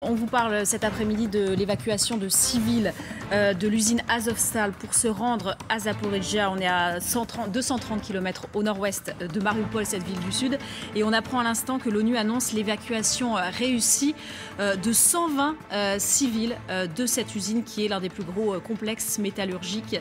On vous parle cet après-midi de l'évacuation de civils de l'usine Azovstal pour se rendre à Zaporijia. On est à 230 km au nord-ouest de Mariupol, cette ville du sud. Et on apprend à l'instant que l'ONU annonce l'évacuation réussie de 120 civils de cette usine qui est l'un des plus gros complexes métallurgiques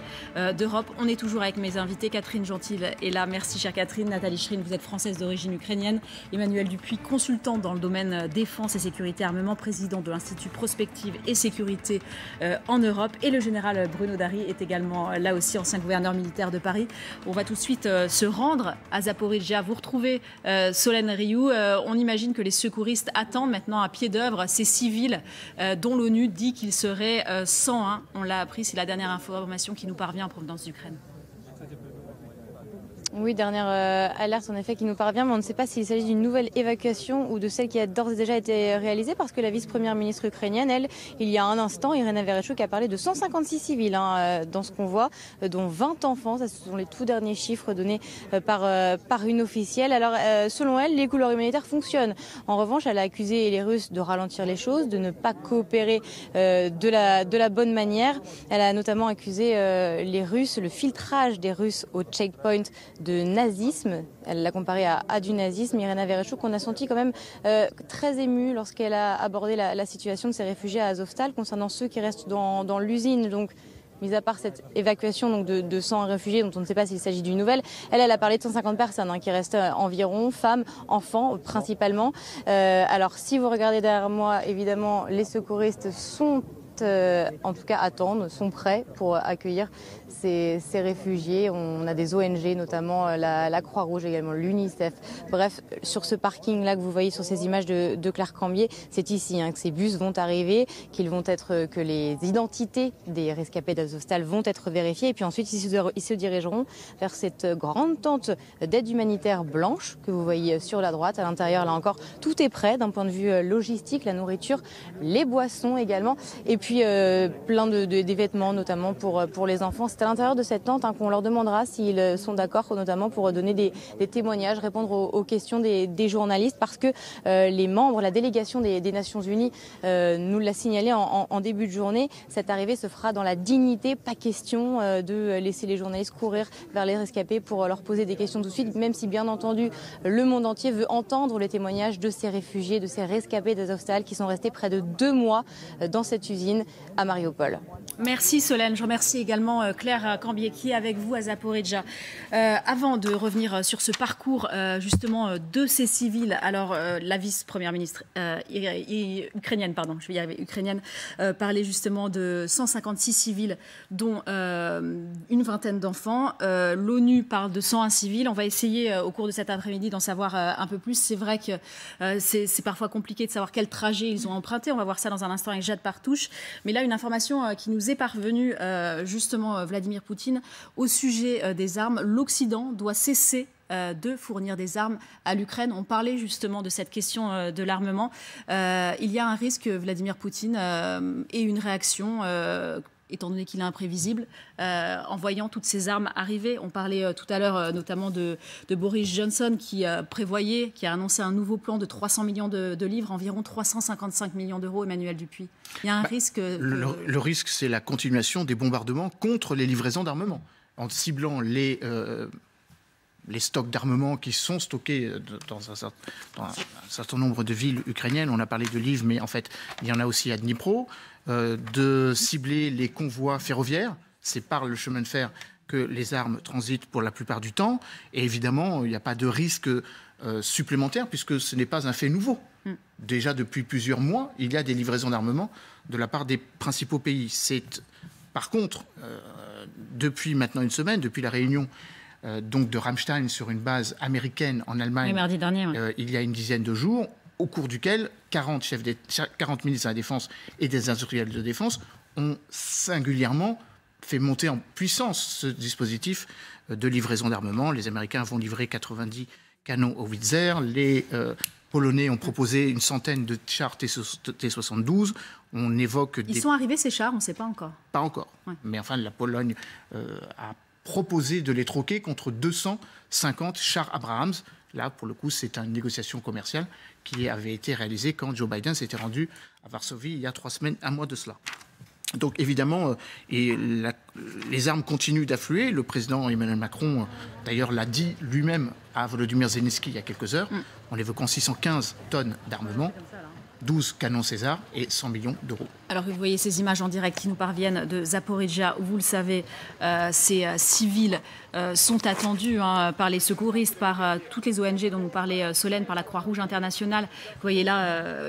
d'Europe. On est toujours avec mes invités. Catherine Gentil est là. Merci chère Catherine. Nathalie Shrine, vous êtes française d'origine ukrainienne. Emmanuel Dupuis, consultant dans le domaine défense et sécurité armement, président de l'Institut Prospective et Sécurité en Europe. Et le général Bruno Darry est également là aussi, ancien gouverneur militaire de Paris. On va tout de suite se rendre à Zaporijia. Vous retrouvez Solène Rioux. On imagine que les secouristes attendent maintenant à pied d'œuvre ces civils dont l'ONU dit qu'ils seraient 101. On l'a appris, c'est la dernière information qui nous parvient en provenance d'Ukraine. Oui, dernière alerte en effet qui nous parvient, mais on ne sait pas s'il s'agit d'une nouvelle évacuation ou de celle qui a d'ores et déjà été réalisée, parce que la vice-première ministre ukrainienne, elle, il y a un instant, Irina Vereshchuk a parlé de 156 civils dans ce convoi, dont 20 enfants. Ça, ce sont les tout derniers chiffres donnés par une officielle. Alors, selon elle, les couloirs humanitaires fonctionnent. En revanche, elle a accusé les Russes de ralentir les choses, de ne pas coopérer de la bonne manière. Elle a notamment accusé les Russes, le filtrage des Russes au checkpoint de nazisme. Elle l'a comparé à du nazisme. Irina Vereshchuk, on a senti quand même très émue lorsqu'elle a abordé la situation de ces réfugiés à Azovstal concernant ceux qui restent dans l'usine. Donc, mis à part cette évacuation donc de 100 réfugiés dont on ne sait pas s'il s'agit d'une nouvelle, elle a parlé de 150 personnes qui restent environ, femmes, enfants principalement. Alors si vous regardez derrière moi, évidemment, les secouristes sont en tout cas attendent, sont prêts pour accueillir ces réfugiés. On a des ONG, notamment la Croix-Rouge également, l'UNICEF. Bref, sur ce parking-là que vous voyez sur ces images de Claire Cambier, c'est ici que ces bus vont arriver, que les identités des rescapés d'Azovstal vont être vérifiées. Et puis ensuite, ils se dirigeront vers cette grande tente d'aide humanitaire blanche que vous voyez sur la droite. À l'intérieur, là encore, tout est prêt d'un point de vue logistique, la nourriture, les boissons également. Et puis plein des vêtements, notamment pour les enfants. C'est à l'intérieur de cette tente qu'on leur demandera s'ils sont d'accord, notamment pour donner des témoignages, répondre aux questions des journalistes, parce que les membres, la délégation des Nations Unies nous l'a signalé en début de journée. Cette arrivée se fera dans la dignité, pas question de laisser les journalistes courir vers les rescapés pour leur poser des questions tout de suite, même si bien entendu le monde entier veut entendre les témoignages de ces réfugiés, de ces rescapés d'Azovstal qui sont restés près de 2 mois dans cette usine à Mariupol. Merci Solène. Je remercie également Claire Cambier qui est avec vous à Zaporijia. Avant de revenir sur ce parcours justement de ces civils, alors la vice-première ministre ukrainienne, parlait justement de 156 civils, dont une vingtaine d'enfants. L'ONU parle de 101 civils. On va essayer au cours de cet après-midi d'en savoir un peu plus. C'est vrai que c'est parfois compliqué de savoir quel trajet ils ont emprunté. On va voir ça dans un instant avec Jade Partouche. Mais là, une information qui nous est parvenue, justement, Vladimir Poutine, au sujet des armes. L'Occident doit cesser de fournir des armes à l'Ukraine. On parlait justement de cette question de l'armement. Il y a un risque, Vladimir Poutine, ait une réaction étant donné qu'il est imprévisible, en voyant toutes ces armes arriver. On parlait tout à l'heure notamment de Boris Johnson qui a annoncé un nouveau plan de 300 millions de livres, environ 355 millions d'euros, Emmanuel Dupuis. Il y a un risque... Le risque, c'est la continuation des bombardements contre les livraisons d'armement, en ciblant les stocks d'armement qui sont stockés dans un certain nombre de villes ukrainiennes. On a parlé de Lviv, mais en fait, il y en a aussi à Dnipro. De cibler les convois ferroviaires. C'est par le chemin de fer que les armes transitent pour la plupart du temps. Et évidemment, il n'y a pas de risque supplémentaire puisque ce n'est pas un fait nouveau. Déjà depuis plusieurs mois, il y a des livraisons d'armement de la part des principaux pays. Par contre, depuis maintenant une semaine, depuis la réunion donc de Ramstein sur une base américaine en Allemagne, mardi dernier, il y a une dizaine de jours, au cours duquel 40 ministres de la Défense et des industriels de défense ont singulièrement fait monter en puissance ce dispositif de livraison d'armement. Les Américains vont livrer 90 canons au Howitzer. Les Polonais ont proposé une centaine de chars T-72. On évoque Ils sont arrivés, ces chars, on ne sait pas encore. Pas encore. Ouais. Mais enfin, la Pologne a proposé de les troquer contre 250 chars Abrams. Là, pour le coup, c'est une négociation commerciale qui avait été réalisée quand Joe Biden s'était rendu à Varsovie il y a 3 semaines, un mois de cela. Donc évidemment, les armes continuent d'affluer. Le président Emmanuel Macron, d'ailleurs, l'a dit lui-même à Volodymyr Zelensky il y a quelques heures, en évoquant 615 tonnes d'armement, 12 canons César et 100 millions d'euros. Alors vous voyez ces images en direct qui nous parviennent de Zaporijia, où vous le savez, ces civils sont attendus par les secouristes, par toutes les ONG dont nous parlait Solène, par la Croix-Rouge internationale. Vous voyez là,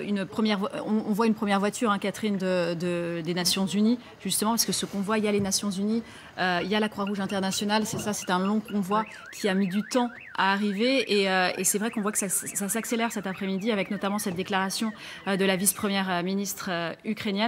on voit une première voiture, Catherine, des Nations Unies, justement, parce que ce convoi, il y a les Nations Unies, il y a la Croix-Rouge internationale, c'est un long convoi qui a mis du temps à arriver, et c'est vrai qu'on voit que ça s'accélère cet après-midi, avec notamment cette déclaration de la vice-première ministre ukrainienne,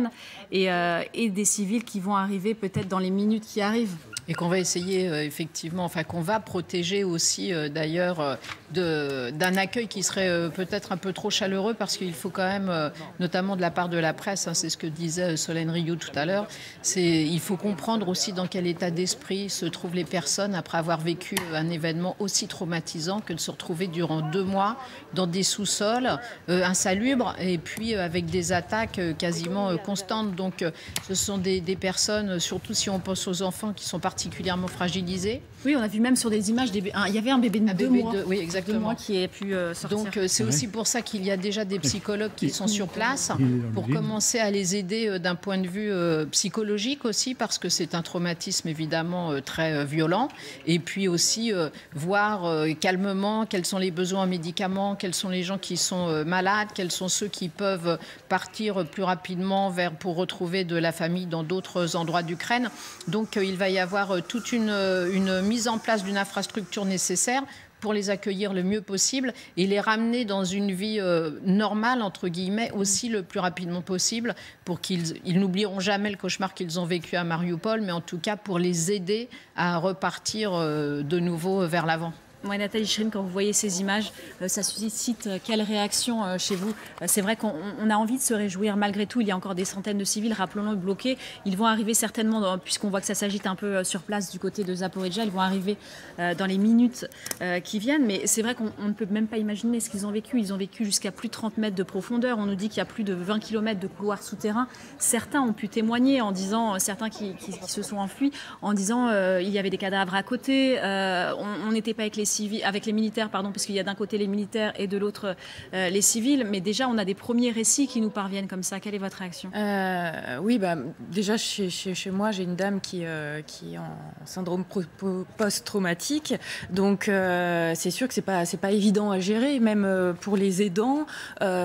et des civils qui vont arriver peut-être dans les minutes qui arrivent. Et qu'on va essayer effectivement, qu'on va protéger aussi d'ailleurs d'un accueil qui serait peut-être un peu trop chaleureux, parce qu'il faut quand même, notamment de la part de la presse, c'est ce que disait Solène Rioux tout à l'heure, il faut comprendre aussi dans quel état d'esprit se trouvent les personnes après avoir vécu un événement aussi traumatisant que de se retrouver durant 2 mois dans des sous-sols insalubres, et puis avec des attaques quasiment constantes. Donc ce sont des personnes, surtout si on pense aux enfants, qui sont particulièrement fragilisés. Oui, on a vu même sur des images, il y avait un bébé de 2 mois, oui, exactement. 2 mois qui a pu sortir. Donc c'est aussi pour ça qu'il y a déjà des psychologues qui sont sur place pour commencer à les aider d'un point de vue psychologique aussi, parce que c'est un traumatisme évidemment très violent. Et puis aussi voir calmement quels sont les besoins en médicaments, quels sont les gens qui sont malades, quels sont ceux qui peuvent partir plus rapidement pour retrouver de la famille dans d'autres endroits d'Ukraine. Donc il va y avoir toute une mise en place d'une infrastructure nécessaire pour les accueillir le mieux possible et les ramener dans une vie normale, entre guillemets, aussi le plus rapidement possible, pour qu'ils n'oublieront jamais le cauchemar qu'ils ont vécu à Mariupol, mais en tout cas pour les aider à repartir de nouveau vers l'avant. Ouais, Nathalie Schrin, quand vous voyez ces images, ça suscite quelle réaction chez vous? C'est vrai qu'on a envie de se réjouir. Malgré tout, il y a encore des centaines de civils, rappelons-le, bloqués. Ils vont arriver certainement, puisqu'on voit que ça s'agite un peu sur place du côté de Zaporijia, ils vont arriver dans les minutes qui viennent. Mais c'est vrai qu'on ne peut même pas imaginer ce qu'ils ont vécu. Ils ont vécu jusqu'à plus de 30 mètres de profondeur. On nous dit qu'il y a plus de 20 km de couloirs souterrains. Certains ont pu témoigner en disant, certains qui se sont enfuis, en disant il y avait des cadavres à côté, on n'était pas avec les militaires, parce qu'il y a d'un côté les militaires et de l'autre les civils. Mais déjà, on a des premiers récits qui nous parviennent comme ça. Quelle est votre réaction? Oui, déjà, chez moi, j'ai une dame qui est en syndrome post-traumatique. Donc, c'est sûr que c'est pas évident à gérer, même pour les aidants.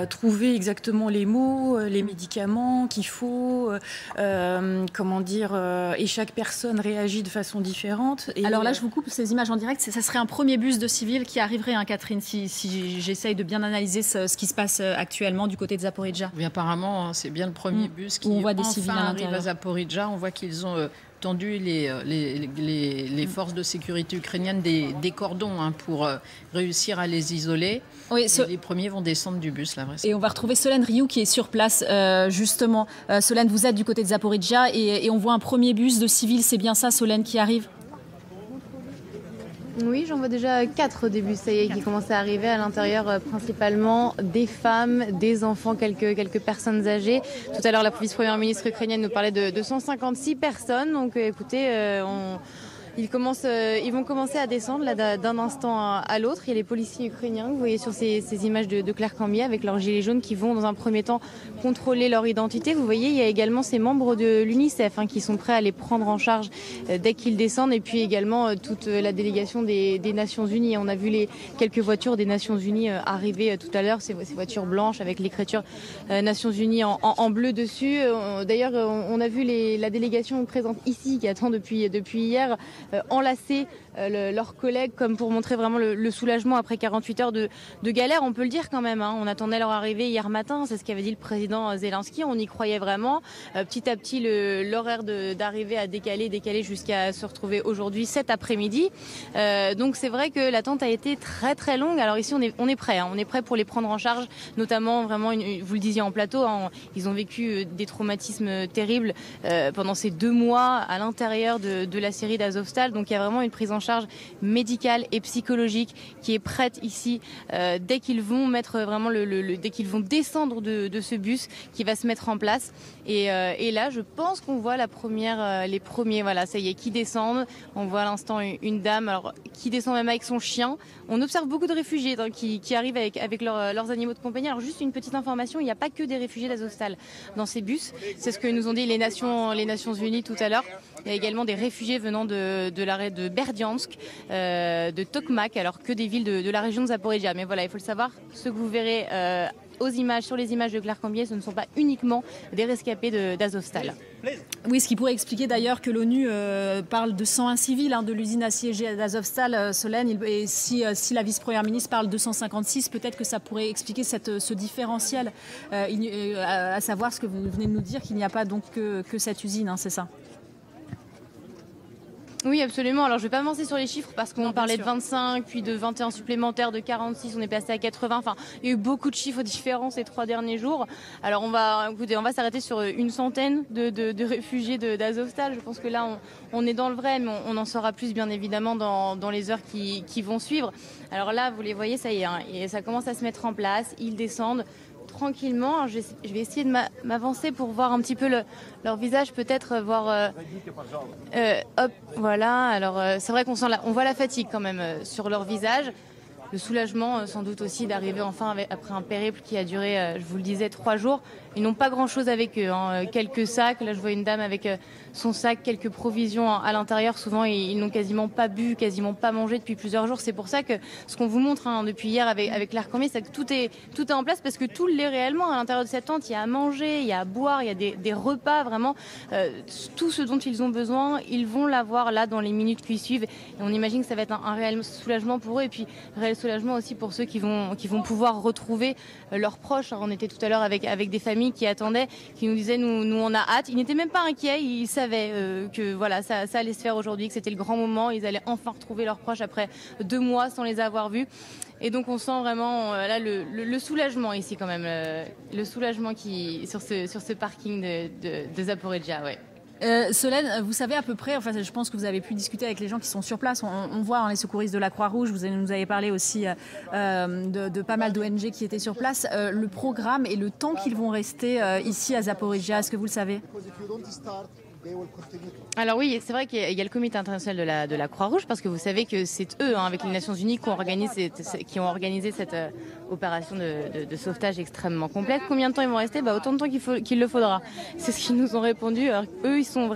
Trouver exactement les mots, les médicaments qu'il faut, et chaque personne réagit de façon différente. Et alors là, je vous coupe ces images en direct. Ça serait un premier bus de civils qui arriverait, Catherine, si j'essaye de bien analyser ce qui se passe actuellement du côté de Zaporijia. Oui, apparemment, c'est bien le premier bus qui voit des civils arrive à Zaporijia. On voit qu'ils ont tendu les forces de sécurité ukrainiennes des cordons pour réussir à les isoler. Oui, les premiers vont descendre du bus, là. Et on va retrouver Solène Rioux qui est sur place, justement. Solène, vous êtes du côté de Zaporijia et on voit un premier bus de civils. C'est bien ça, Solène, qui arrive? Oui, j'en vois déjà 4 au début, ça y est, qui commencent à arriver à l'intérieur, principalement des femmes, des enfants, quelques personnes âgées. Tout à l'heure, la vice-première ministre ukrainienne nous parlait de 156 personnes. Donc écoutez, ils vont commencer à descendre là, d'un instant à l'autre. Il y a les policiers ukrainiens que vous voyez sur ces images de Claire Cambier avec leurs gilets jaunes qui vont dans un premier temps contrôler leur identité. Vous voyez, il y a également ces membres de l'UNICEF qui sont prêts à les prendre en charge dès qu'ils descendent. Et puis également toute la délégation des Nations Unies. On a vu quelques voitures des Nations Unies arriver tout à l'heure, ces voitures blanches avec l'écriture Nations Unies en bleu dessus. D'ailleurs, on a vu la délégation présente ici qui attend depuis hier enlacer leurs collègues comme pour montrer vraiment le soulagement après 48 heures de galère. On peut le dire quand même, on attendait leur arrivée hier matin, c'est ce qu'avait dit le président Zelensky, on y croyait vraiment. Petit à petit, l'horaire d'arrivée a décalé jusqu'à se retrouver aujourd'hui cet après-midi. Donc c'est vrai que l'attente a été très très longue. Alors ici on est prêt, on est prêt pour les prendre en charge, notamment vraiment, vous le disiez en plateau, ils ont vécu des traumatismes terribles pendant ces 2 mois à l'intérieur de la Syrie d'Azovstal. d'Azovstal. Donc il y a vraiment une prise en charge médicale et psychologique qui est prête ici dès qu'ils vont mettre vraiment dès qu'ils vont descendre de ce bus qui va se mettre en place. Et là, je pense qu'on voit les premiers, voilà, ça y est, qui descendent. On voit à l'instant une dame, alors qui descend même avec son chien. On observe beaucoup de réfugiés qui arrivent avec leurs animaux de compagnie. Alors juste une petite information, il n'y a pas que des réfugiés d'Azovstal dans ces bus. C'est ce que nous ont dit les Nations Unies tout à l'heure. Il y a également des réfugiés venant de l'arrêt de Berdiansk, de Tokmak, alors que des villes de la région de Zaporijia. Mais voilà, il faut le savoir, ce que vous verrez sur les images de Claire Cambier, ce ne sont pas uniquement des rescapés d'Azovstal. Oui, ce qui pourrait expliquer d'ailleurs que l'ONU parle de 101 civils de l'usine assiégée d'Azovstal, Solène. Et si la vice-première ministre parle de 156, peut-être que ça pourrait expliquer ce différentiel, à savoir ce que vous venez de nous dire, qu'il n'y a pas donc que cette usine, c'est ça? Oui, absolument. Alors, je ne vais pas avancer sur les chiffres parce qu'on parlait de 25, puis de 21 supplémentaires, de 46, on est passé à 80. Enfin, il y a eu beaucoup de chiffres différents ces 3 derniers jours. Alors, on va s'arrêter sur une centaine de réfugiés d'Azovstal. Je pense que là, on est dans le vrai, mais on en saura plus, bien évidemment, dans les heures qui vont suivre. Alors là, vous les voyez, ça y est, et ça commence à se mettre en place. Ils descendent tranquillement. Alors, je vais essayer de m'avancer pour voir un petit peu leur visage, peut-être voir. Hop, voilà. Alors c'est vrai qu'on voit la fatigue quand même sur leur visage. Le soulagement, sans doute aussi, d'arriver enfin après un périple qui a duré, je vous le disais, 3 jours. Ils n'ont pas grand-chose avec eux. Quelques sacs. Là, je vois une dame avec son sac, quelques provisions à l'intérieur. Souvent, ils n'ont quasiment pas bu, quasiment pas mangé depuis plusieurs jours. C'est pour ça que ce qu'on vous montre depuis hier avec Claire Cambier, c'est que tout est en place parce que tout l'est réellement à l'intérieur de cette tente. Il y a à manger, il y a à boire, il y a des repas, vraiment. Tout ce dont ils ont besoin, ils vont l'avoir là dans les minutes qui suivent. Et on imagine que ça va être un réel soulagement pour eux et puis réel soulagement aussi pour ceux qui vont pouvoir retrouver leurs proches. On était tout à l'heure avec des familles qui attendaient, qui nous disaient nous on a hâte. Ils n'étaient même pas inquiets, ils savaient que voilà ça allait se faire aujourd'hui, que c'était le grand moment, ils allaient enfin retrouver leurs proches après 2 mois sans les avoir vus. Et donc on sent vraiment là le soulagement ici quand même, le soulagement qui sur ce parking de Zaporijia, ouais. Solène, vous savez à peu près, enfin, je pense que vous avez pu discuter avec les gens qui sont sur place. On voit les secouristes de la Croix-Rouge, vous nous avez parlé aussi de pas mal d'ONG qui étaient sur place. Le programme et le temps qu'ils vont rester ici à Zaporijia, est-ce que vous le savez? Alors oui, c'est vrai qu'il y a le comité international de la Croix-Rouge, parce que vous savez que c'est eux, avec les Nations Unies, qui ont organisé cette opération de sauvetage extrêmement complexe. Combien de temps ils vont rester? Autant de temps qu'il le faudra. C'est ce qu'ils nous ont répondu. Alors, eux, ils sont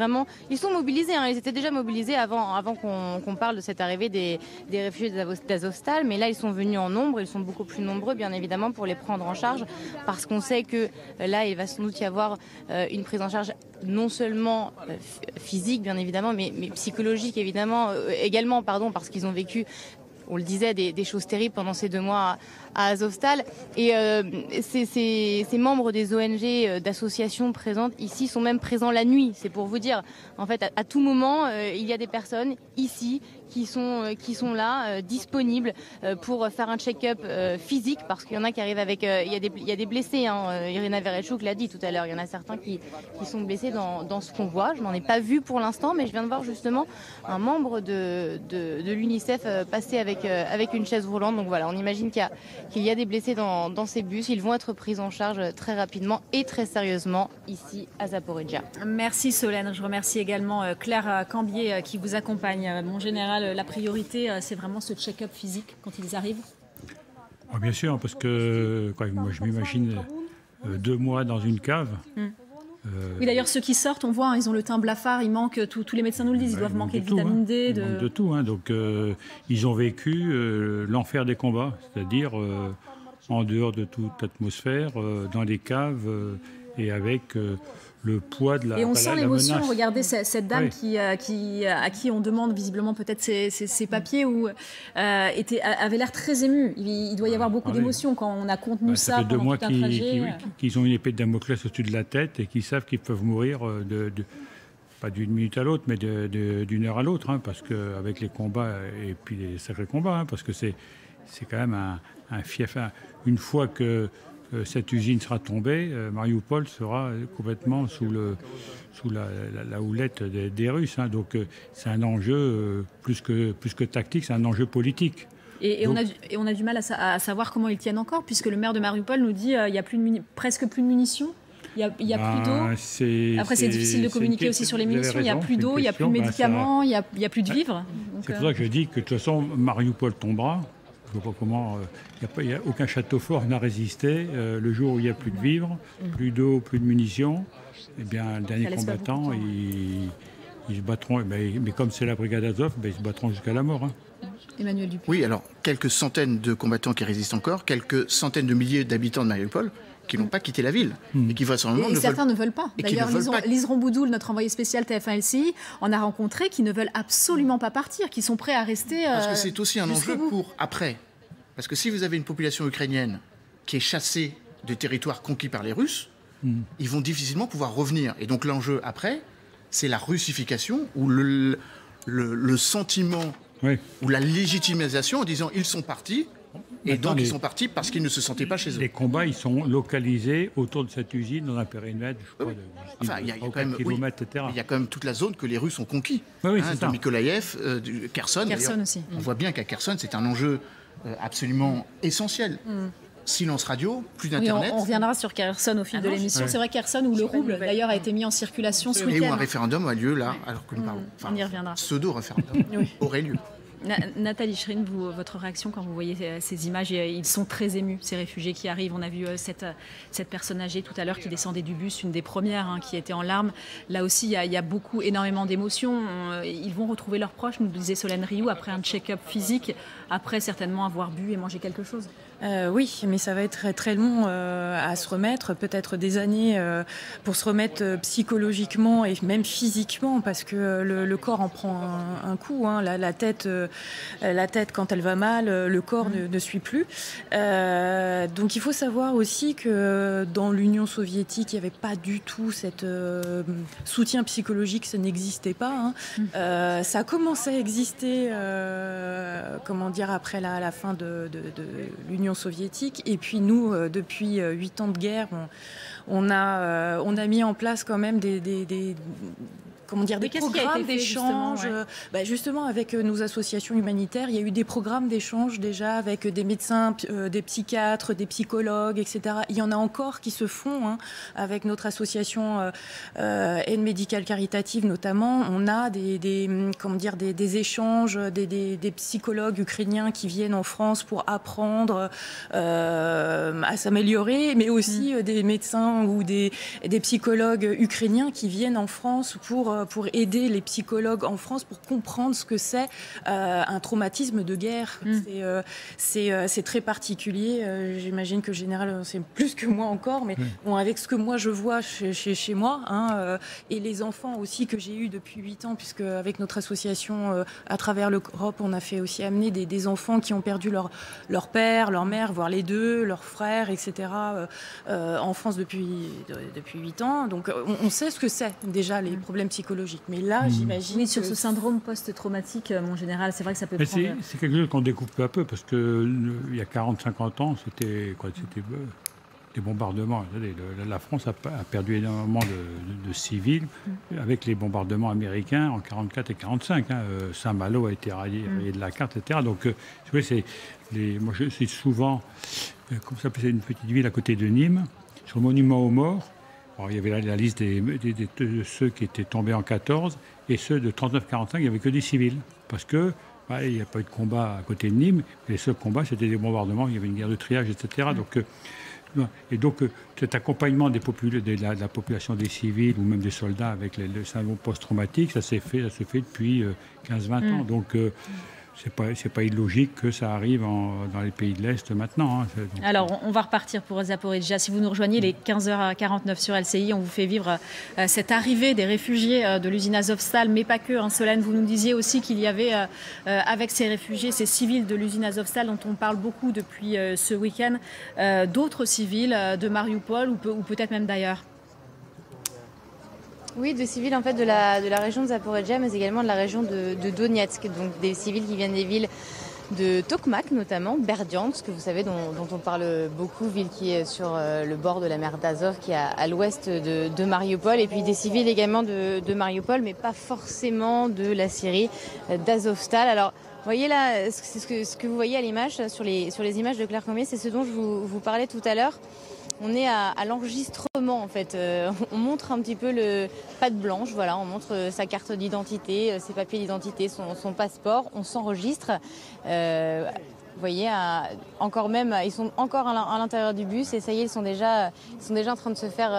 mobilisés. Ils étaient déjà mobilisés avant qu'on parle de cette arrivée des réfugiés d'Azovstal. Mais là, ils sont venus en nombre. Ils sont beaucoup plus nombreux, bien évidemment, pour les prendre en charge. Parce qu'on sait que là, il va sans doute y avoir une prise en charge non seulement physique, bien évidemment, mais psychologique, également, parce qu'ils ont vécu, on le disait, des choses terribles pendant ces 2 mois à Azovstal. Et ces membres des ONG, d'associations présentes ici sont même présents la nuit. C'est pour vous dire, en fait, à tout moment, il y a des personnes ici qui sont là, disponibles pour faire un check-up physique, parce qu'il y en a qui arrivent avec... Il y a des blessés, Irina Vereshchuk l'a dit tout à l'heure, il y en a certains qui sont blessés dans ce qu'on voit. Je n'en ai pas vu pour l'instant, mais je viens de voir justement un membre de l'UNICEF passer avec une chaise roulante. Donc voilà, on imagine qu'il y a des blessés dans ces bus. Ils vont être pris en charge très rapidement et très sérieusement ici à Zaporijia. Merci Solène. Je remercie également Claire Cambier qui vous accompagne. Mon général, la priorité, c'est vraiment ce check-up physique quand ils arrivent? Bien sûr, parce que moi je m'imagine 2 mois dans une cave. Oui, d'ailleurs, ceux qui sortent, on voit, ils ont le teint blafard, il manque, tous les médecins nous le disent, ils doivent manquer de vitamine D. Ils manquent de tout. Donc, ils ont vécu l'enfer des combats, c'est-à-dire en dehors de toute atmosphère, dans des caves et avec le poids de la menace. Et on sent l'émotion. Regardez cette dame à qui on demande visiblement peut-être ses papiers, avait l'air très émue. Il doit y avoir beaucoup d'émotions quand on a contenu ça fait 2 pendant mois tout un trajet. qu'ils ont une épée de Damoclès au-dessus de la tête et qu'ils savent qu'ils peuvent mourir pas d'une minute à l'autre, mais d'une heure à l'autre, parce qu'avec les combats et puis les sacrés combats, parce que c'est quand même un fief. Une fois que cette usine sera tombée, Mariupol sera complètement sous la houlette des Russes. Hein. Donc c'est un enjeu plus que tactique, c'est un enjeu politique. Et on a du mal à savoir comment ils tiennent encore, puisque le maire de Mariupol nous dit qu'il y a presque plus de munitions. Il y a plus d'eau. Après, c'est difficile de communiquer aussi sur les munitions. Il n'y a plus d'eau, il n'y a plus de médicaments, il n'y a plus de vivres. C'est pour ça que je dis que de toute façon, Mariupol tombera. Je ne vois pas comment. Il n'y a aucun château fort n'a résisté. Le jour où il n'y a plus de vivres, plus d'eau, plus de munitions, eh bien, le dernier combattant, ils se battront. Mais comme c'est la brigade Azov, ils se battront jusqu'à la mort. Hein. Emmanuel Dupuis. Oui, alors, quelques centaines de combattants qui résistent encore, quelques centaines de milliers d'habitants de Mariupol qui n'ont pas quitté la ville et qui vraisemblablement certains ne veulent pas. D'ailleurs, Lise Romboudoul, notre envoyée spéciale TF1-LCI, en a rencontré qui ne veulent absolument pas partir, qui sont prêts à rester. Parce que c'est aussi un enjeu pour après. Parce que si vous avez une population ukrainienne qui est chassée de territoires conquis par les Russes, ils vont difficilement pouvoir revenir. Et donc l'enjeu après, c'est la russification ou le sentiment ou la légitimisation en disant ils sont partis. Et donc, ils sont partis parce qu'ils ne se sentaient pas chez eux. Les combats, ils sont localisés autour de cette usine, dans un périmètre, je crois, il y a quand même, kilomètres, etc. Il y a quand même toute la zone que les Russes ont conquis. De Mykolaïev, Kherson. Kherson aussi. On voit bien qu'à Kherson, c'est un enjeu absolument essentiel. Silence radio, plus d'Internet. On reviendra sur Kherson au fil de l'émission. C'est vrai, Kherson, où le rouble, d'ailleurs, a été mis en circulation ce week-end. Et où un référendum a lieu là, alors que nous parlons. On y reviendra. Pseudo-référendum aurait lieu. Nathalie Schrin, votre réaction quand vous voyez ces images, ils sont très émus, ces réfugiés qui arrivent. On a vu cette personne âgée tout à l'heure qui descendait du bus, une des premières qui était en larmes. Là aussi, il y a énormément d'émotions. Ils vont retrouver leurs proches, nous disait Solène Rioux, après un check-up physique, après certainement avoir bu et mangé quelque chose. Oui, mais ça va être très, très long à se remettre, peut-être des années pour se remettre psychologiquement et même physiquement, parce que le corps en prend un coup. Hein. La tête, quand elle va mal, le corps ne suit plus. Donc il faut savoir aussi que dans l'Union soviétique, il n'y avait pas du tout cet soutien psychologique, ça n'existait pas. Hein. Ça a commencé à exister, après la fin de l'Union soviétique. Et puis nous, depuis 8 ans de guerre, on a mis en place quand même des programmes d'échange. Justement, avec nos associations humanitaires, il y a eu des programmes d'échange déjà avec des médecins, des psychiatres, des psychologues, etc. Il y en a encore qui se font avec notre association Aide médicale caritative notamment. On a des échanges, des psychologues ukrainiens qui viennent en France pour apprendre à s'améliorer, mais aussi des médecins ou des psychologues ukrainiens qui viennent en France pour aider les psychologues en France pour comprendre ce que c'est un traumatisme de guerre. C'est très particulier. J'imagine que le général c'est plus que moi encore, mais avec ce que moi je vois chez moi, et les enfants aussi que j'ai eus depuis 8 ans, puisque avec notre association à travers l'Europe, on a fait aussi amener des enfants qui ont perdu leur père, leur mère, voire les deux, leurs frères, etc. En France depuis 8 ans. Donc on sait ce que c'est déjà les problèmes psychologique. Mais là, j'imagine... Oui, sur ce syndrome post-traumatique, mon général, c'est vrai que ça peut prendre... C'est quelque chose qu'on découvre peu à peu, parce qu'il y a 40-50 ans, c'était des bombardements. La France a perdu énormément de civils avec les bombardements américains en 44 et 45. Saint-Malo a été rayé de la carte, etc. Donc, moi, je suis souvent... Comme ça, c'est une petite ville à côté de Nîmes, sur le monument aux morts. Alors, il y avait la liste de ceux qui étaient tombés en 14 et ceux de 39-45, il n'y avait que des civils. Parce que il n'y a pas eu de combat à côté de Nîmes. Les seuls combats, c'était des bombardements, il y avait une guerre de triage, etc. Donc, cet accompagnement de la population des civils ou même des soldats avec le syndrome post-traumatique, ça se fait depuis 15-20 ans. Donc, c'est pas illogique que ça arrive dans les pays de l'Est maintenant. Alors, on va repartir pour Zaporijjia. Si vous nous rejoignez, les 15h49 sur LCI, on vous fait vivre cette arrivée des réfugiés de l'usine Azovstal, mais pas que. Solène, vous nous disiez aussi qu'il y avait, avec ces réfugiés, ces civils de l'usine Azovstal, dont on parle beaucoup depuis ce week-end, d'autres civils de Mariupol ou peut-être même d'ailleurs. Oui, de civils en fait de la région de Zaporijjia, mais également de la région de Donetsk, donc des civils qui viennent des villes de Tokmak notamment, Berdyansk, que vous savez dont on parle beaucoup, ville qui est sur le bord de la mer d'Azov, qui est à l'ouest de Mariupol, et puis des civils également de Mariupol, mais pas forcément de la Syrie, d'Azovstal. Alors, vous voyez là, ce que vous voyez à l'image, sur les images de Claire Cambier, c'est ce dont je vous parlais tout à l'heure. On est à l'enregistrement en fait. On montre un petit peu le patte blanche, voilà, on montre sa carte d'identité, ses papiers d'identité, son passeport, on s'enregistre. Vous voyez, encore même, ils sont encore à l'intérieur du bus et ça y est, ils sont déjà en train de se faire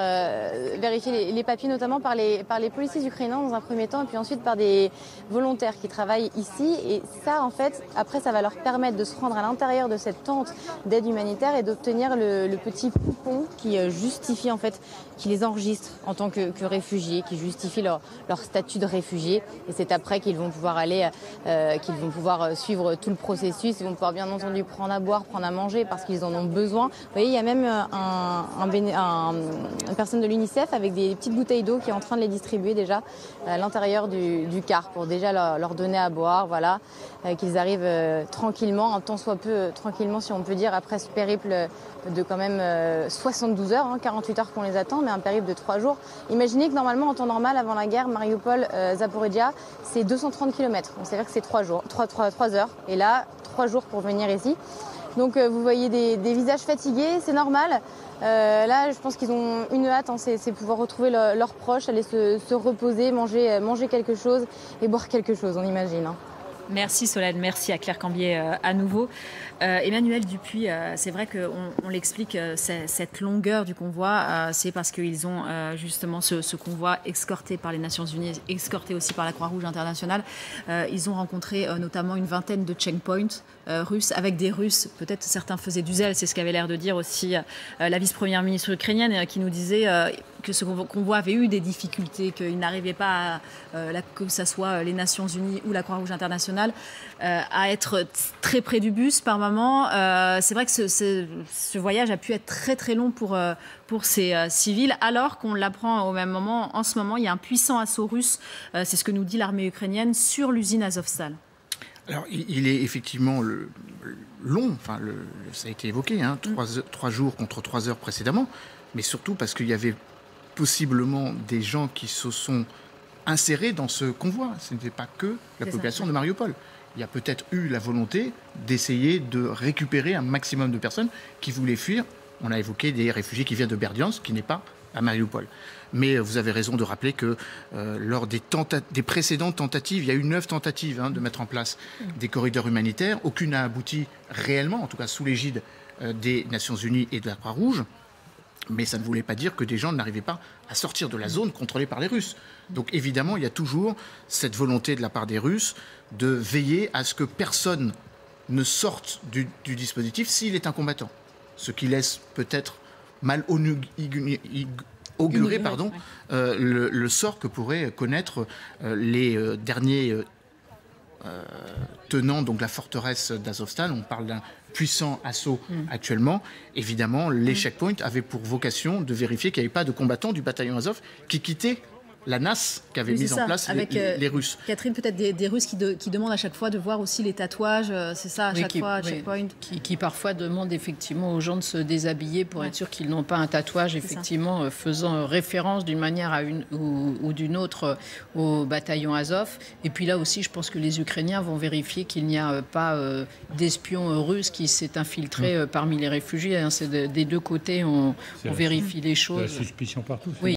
vérifier les papiers, notamment par les policiers ukrainiens dans un premier temps et puis ensuite par des volontaires qui travaillent ici. Et ça, en fait, après, ça va leur permettre de se rendre à l'intérieur de cette tente d'aide humanitaire et d'obtenir le petit coupon qui justifie, en fait, qui les enregistre en tant que réfugiés, qui justifie leur statut de réfugié. Et c'est après qu'ils vont pouvoir suivre tout le processus. Ils vont pouvoir bien entendu prendre à boire, prendre à manger parce qu'ils en ont besoin. Vous voyez, il y a même une personne de l'UNICEF avec des petites bouteilles d'eau qui est en train de les distribuer déjà à l'intérieur du car pour déjà leur donner à boire, voilà, qu'ils arrivent tranquillement, un tant soit peu tranquillement si on peut dire, après ce périple de quand même 72 heures, 48 heures qu'on les attend, mais un périple de 3 jours. Imaginez que normalement, en temps normal, avant la guerre, Mariupol, Zaporizhzhia, c'est 230 km. Donc c'est-à-dire que c'est 3 heures. Et là, 3 jours pour venir ici. Donc vous voyez des visages fatigués, c'est normal. Là, je pense qu'ils ont une hâte, c'est pouvoir retrouver leurs proches, aller se reposer, manger quelque chose et boire quelque chose, on imagine. Merci Solène, merci à Claire Cambier à nouveau. Emmanuel Dupuis, c'est vrai qu'on l'explique, cette longueur du convoi, c'est parce qu'ils ont justement ce convoi escorté par les Nations Unies, escorté aussi par la Croix-Rouge internationale. Ils ont rencontré notamment une vingtaine de checkpoints russes, avec des Russes, peut-être certains faisaient du zèle, c'est ce qu'avait l'air de dire aussi la vice-première ministre ukrainienne, qui nous disait que ce convoi avait eu des difficultés, qu'il n'arrivait pas, que ce soit les Nations Unies ou la Croix-Rouge internationale, à être très près du bus par moment. C'est vrai que ce voyage a pu être très très long pour ces civils, alors qu'on l'apprend au même moment. En ce moment, il y a un puissant assaut russe, c'est ce que nous dit l'armée ukrainienne, sur l'usine Azovstal. Alors, il est effectivement long, enfin, ça a été évoqué, 3 jours contre 3 heures précédemment, mais surtout parce qu'il y avait possiblement des gens qui se sont insérés dans ce convoi. Ce n'était pas que la population de Mariupol. Il y a peut-être eu la volonté d'essayer de récupérer un maximum de personnes qui voulaient fuir. On a évoqué des réfugiés qui viennent de Berdyansk, qui n'est pas à Mariupol. Mais vous avez raison de rappeler que lors des précédentes tentatives, il y a eu 9 tentatives de mettre en place des corridors humanitaires. Aucune n'a abouti réellement, en tout cas sous l'égide des Nations Unies et de la Croix-Rouge. Mais ça ne voulait pas dire que des gens n'arrivaient pas à sortir de la zone contrôlée par les Russes. Donc évidemment, il y a toujours cette volonté de la part des Russes de veiller à ce que personne ne sorte du dispositif s'il est un combattant. Ce qui laisse peut-être mal augurer le sort que pourraient connaître les derniers tenant donc la forteresse d'Azovstal. On parle d'un puissant assaut actuellement. Évidemment, les checkpoints avaient pour vocation de vérifier qu'il n'y avait pas de combattants du bataillon Azov qui quittaient la NAS qu'avaient mise en place les Russes. Catherine, peut-être des Russes qui demandent à chaque fois de voir aussi les tatouages, c'est ça, à chaque fois, checkpoint. Qui parfois demandent effectivement aux gens de se déshabiller pour être sûr qu'ils n'ont pas un tatouage, effectivement, faisant référence d'une manière à une ou d'une autre au bataillon Azov. Et puis là aussi, je pense que les Ukrainiens vont vérifier qu'il n'y a pas d'espions russes qui s'est infiltré parmi les réfugiés. C'est des deux côtés, on vérifie les choses. La suspicion partout. Oui.